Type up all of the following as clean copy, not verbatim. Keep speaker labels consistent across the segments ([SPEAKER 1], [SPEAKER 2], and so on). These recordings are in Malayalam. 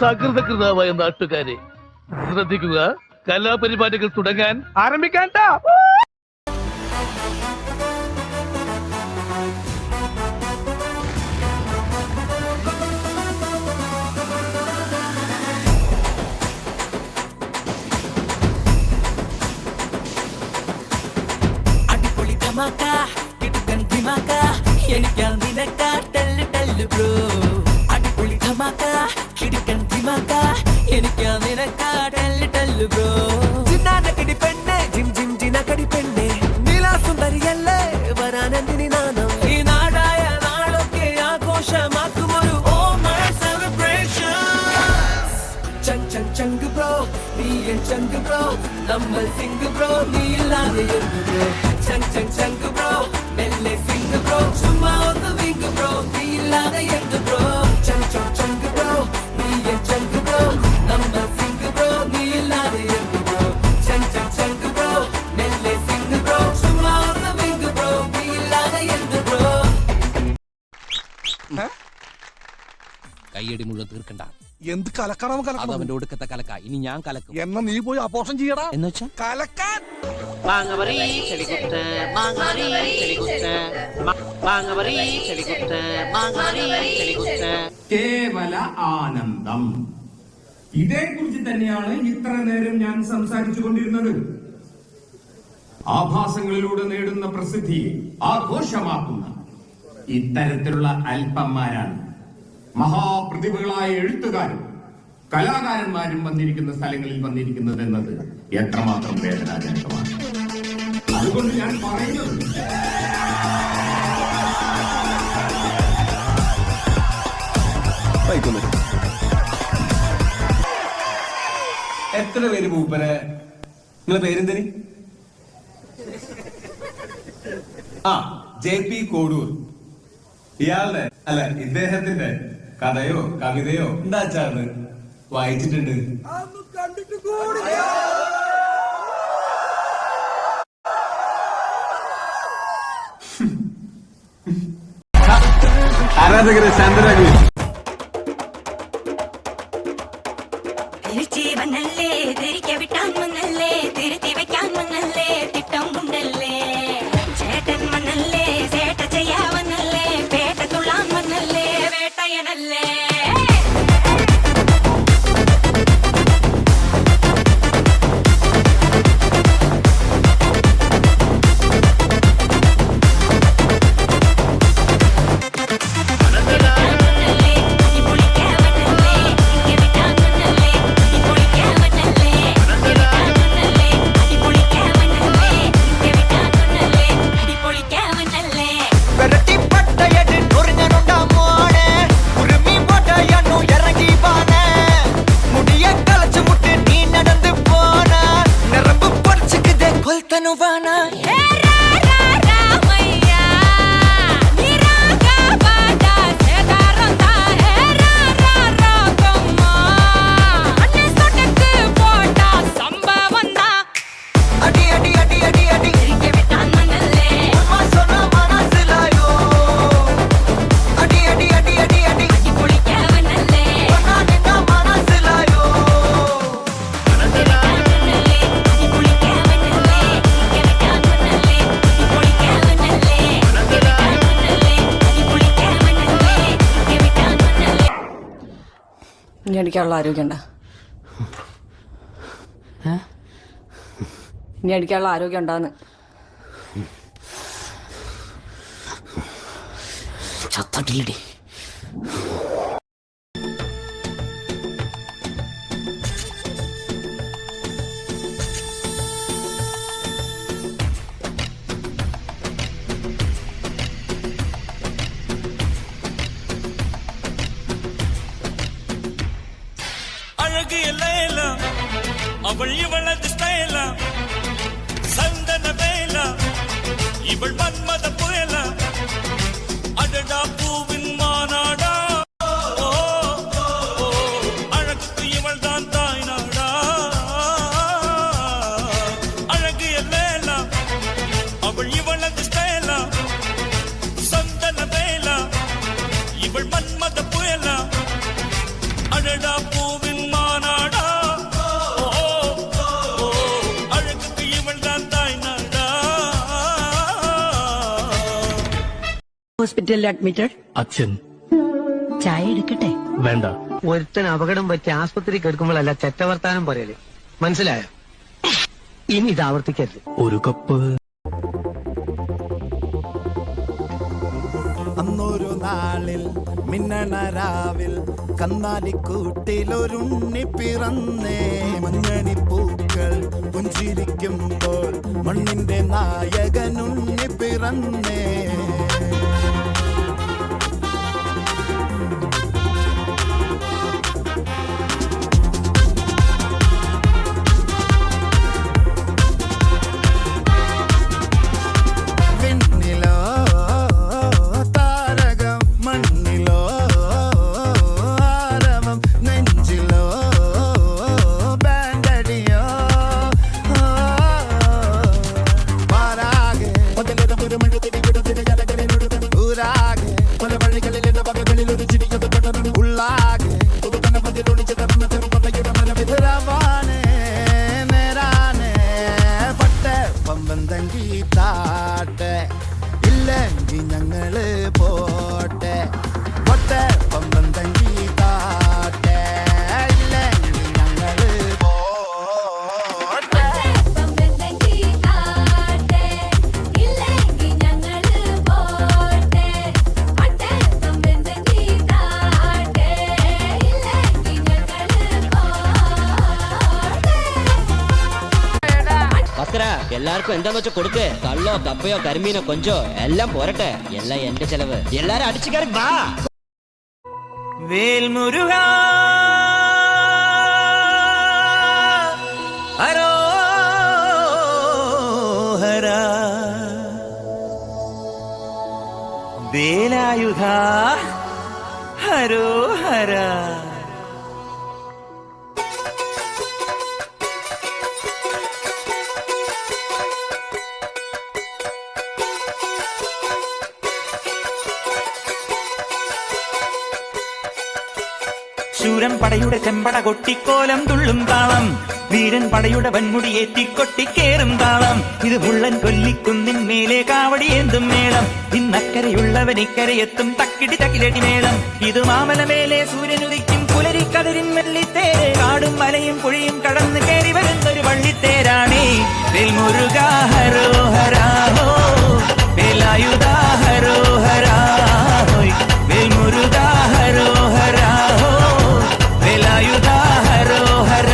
[SPEAKER 1] സകൃതകൃതാവായ നാട്ടുകാരെ ശ്രദ്ധിക്കുക, കലാപരിപാടികൾ തുടങ്ങാൻ ആരംഭിക്കാൻ.
[SPEAKER 2] വരാനെന്തിനി നാണം ഈ നാടായ നാളൊക്കെ ആഘോഷമാക്കുമൊരു ചങ്ക് ബ്രോ, നീ എൻ ചങ്ക് ബ്രോ, നമ്മൾ സിംഗ് ബ്രോ, നീ ഇല്ലാതെ എന്ത് ബ്രോ. ചങ്ക് ബ്രോ, മെല്ലെ സിംഗ് ബ്രോ, ചുമ്മാ ഒന്ന് വിങ്ക് ബ്രോ, നീ ഇല്ലാതെ എന്ത് ബ്രോ. ചങ്ക് ബ്രോ, നീ എൻ ചങ്ക് ബ്രോ, നമ്മൾ സിംഗ് ബ്രോ, നീ ഇല്ലാതെ എന്ത് ബ്രോ. ചങ്ക് ബ്രോ, മെല്ലെ സിംഗ് ബ്രോ, ചുമ്മാ ഒന്ന് വിങ്ക് ബ്രോ, നീ ഇല്ലാതെ എന്ത് ബ്രോ.
[SPEAKER 3] കയ്യടി മുഴുവൻ തീർക്കണ്ട.
[SPEAKER 4] എന്ത് കലക്കണം
[SPEAKER 3] അത് അവന്റെ ഒടുക്കത്തെ കലക്ക. ഇനി ഞാൻ കലക്കും.
[SPEAKER 4] എന്നാ നീ പോയി അപോഷം ചെയ്യടാ.
[SPEAKER 3] എന്ന് വെച്ചാ
[SPEAKER 4] കലക്കാൻ.
[SPEAKER 5] കേവല ആനന്ദം. ഇതേക്കുറിച്ച് തന്നെയാണ് ഇത്ര നേരം ഞാൻ സംസാരിച്ചു കൊണ്ടിരുന്നത്. ആഭാസങ്ങളിലൂടെ നേടുന്ന പ്രസിദ്ധിയെ ആഘോഷമാക്കുന്ന ഇത്തരത്തിലുള്ള അല്പന്മാരാണ് മഹാപ്രതിഭകളായ എഴുത്തുകാരും കലാകാരന്മാരും വന്നിരിക്കുന്ന സ്ഥലങ്ങളിൽ വന്നിരിക്കുന്നത് എന്നത് എത്രമാത്രം വേദനാജനകമാണ്. അതുകൊണ്ട് ഞാൻ പറയുന്നത്
[SPEAKER 6] എത്ര പേര് മൂപ്പരെ? നിങ്ങളെ പേരെന്തനി? JP കോഡൂർ. ഇയാളുടെ അല്ല ഇദ്ദേഹത്തിന്റെ കഥയോ കവിതയോ എന്താച്ചാണ് വായിച്ചിട്ടുണ്ട്? ആരാധകരെ ശാന്തരാകുക.
[SPEAKER 7] ഇനി അടിക്കാനുള്ള ആരോഗ്യം ഉണ്ടോ? ഇനി അടിക്കാനുള്ള ആരോഗ്യം ഉണ്ടാന്ന്
[SPEAKER 3] ചത്തട്ടില്ലടി.
[SPEAKER 8] അവൾ ഇവളത് സ്റ്റൈല സന്തന വേല ഇവൾ മന്മത പുയല അടടാ പൂവിൻ മാനാടാ അഴകുക്ക് ഇവൾ താൻ തായ്നാടാ അഴകിയ ലേല അവൾ ഇവളത് സ്റ്റൈല സന്തന വേല ഇവൾ മന്മത പുയല അടടാ പൂ
[SPEAKER 9] ഹോസ്പിറ്റലിൽ അഡ്മിറ്റഡ്?
[SPEAKER 1] അച്ഛൻ.
[SPEAKER 9] ചായ എടുക്കട്ടെ?
[SPEAKER 1] വേണ്ട.
[SPEAKER 10] ഒരുത്തൻ അപകടം പറ്റി ആസ്പത്രി കിടക്കുമ്പോഴല്ല ചെറ്റവർത്താനം പറയല്, മനസ്സിലായോ? ഇനി ഇത് ആവർത്തിക്കരുത്.
[SPEAKER 1] ഒരു കപ്പ്.
[SPEAKER 11] അന്നൊരു നാളിൽ മിന്നണരാവിൽ കന്നാലിക്കൂട്ടിലൊരുണ്ണി പിറന്നേ. മഞ്ഞണിപ്പൂക്കൾ പുഞ്ചിരിക്കുമ്പോൾ മണ്ണിന്റെ നായകനുണ്ണി പിറന്നേ. ഇല്ലെങ്കിൽ ഞങ്ങള് പോട്ടെ പൊട്ടെ പമ്പം തങ്കി താട്ടെ. ഇല്ലെങ്കിൽ ഞങ്ങള് പോട്ടെ.
[SPEAKER 3] ഭക്തര എല്ലാവർക്കും എന്താന്ന് വെച്ചാൽ കൊടുക്ക്. കള്ളോ കപ്പയോ കരിമീനോ കൊഞ്ചോ എല്ലാം പോരട്ടെ. എല്ലാം എന്റെ ചെലവ്. എല്ലാരും അടിച്ചു കയറി വാ.
[SPEAKER 8] വേൽമുരുക ഹരോഹര വേലായുധ ഹരോഹര. ശൂരൻ പടയുടെ ചെമ്പട കൊട്ടിക്കോലം തുള്ളും താളം. വീരൻ പടയുടെ വൻമുടിയേറ്റിക്കൊട്ടിക്കേറും താളം. ഇത് മുള്ളൻ കൊല്ലിക്കുന്നിൻ മേലെ കാവടിയേന്തും മേളം. ഇന്നക്കരയുള്ളവൻ ഇക്കരയെത്തും തക്കിടി തകിലടി മേളം. ഇത് മാമലമേലെ സൂര്യനുദിക്കും പുലരിക്കതിരിൻ വെള്ളിത്തേര്. കാടും മലയും പുഴയും കടന്ന് കയറി വരുന്നൊരു വള്ളിത്തേരാണേ. വേൽമുരുക ഹരോഹരാഹോ വേലായുധ ഹരോഹരാഹോ വേൽമുരുക ഹരോഹരാഹോ വേലായുധ ഹരോഹര.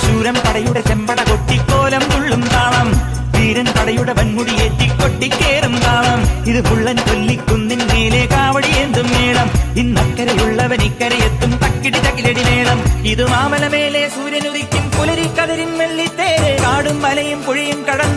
[SPEAKER 8] ശൂരൻ പടയുടെ ചെമ്പട കൊട്ടിക്കോലം തുള്ളും താളം. വീരൻ പടയുടെ വൻമുടിയേറ്റിക്കൊട്ടിക്കേറും താളം. ഇത് പുള്ളൻ കൊല്ലിക്കുന്നിൻ മേലെ കാവടിയേന്തും മേളം. ഇന്നക്കരയുള്ളവൻ ഇക്കരയെത്തും തക്കിടി തകിലടി മേളം. ഇത് മാമലമേലെ സൂര്യനുദിക്കും പുലരിക്കതിരിൻ വെള്ളിത്തേര്. കാടും മലയും പുഴയും കടന്ന്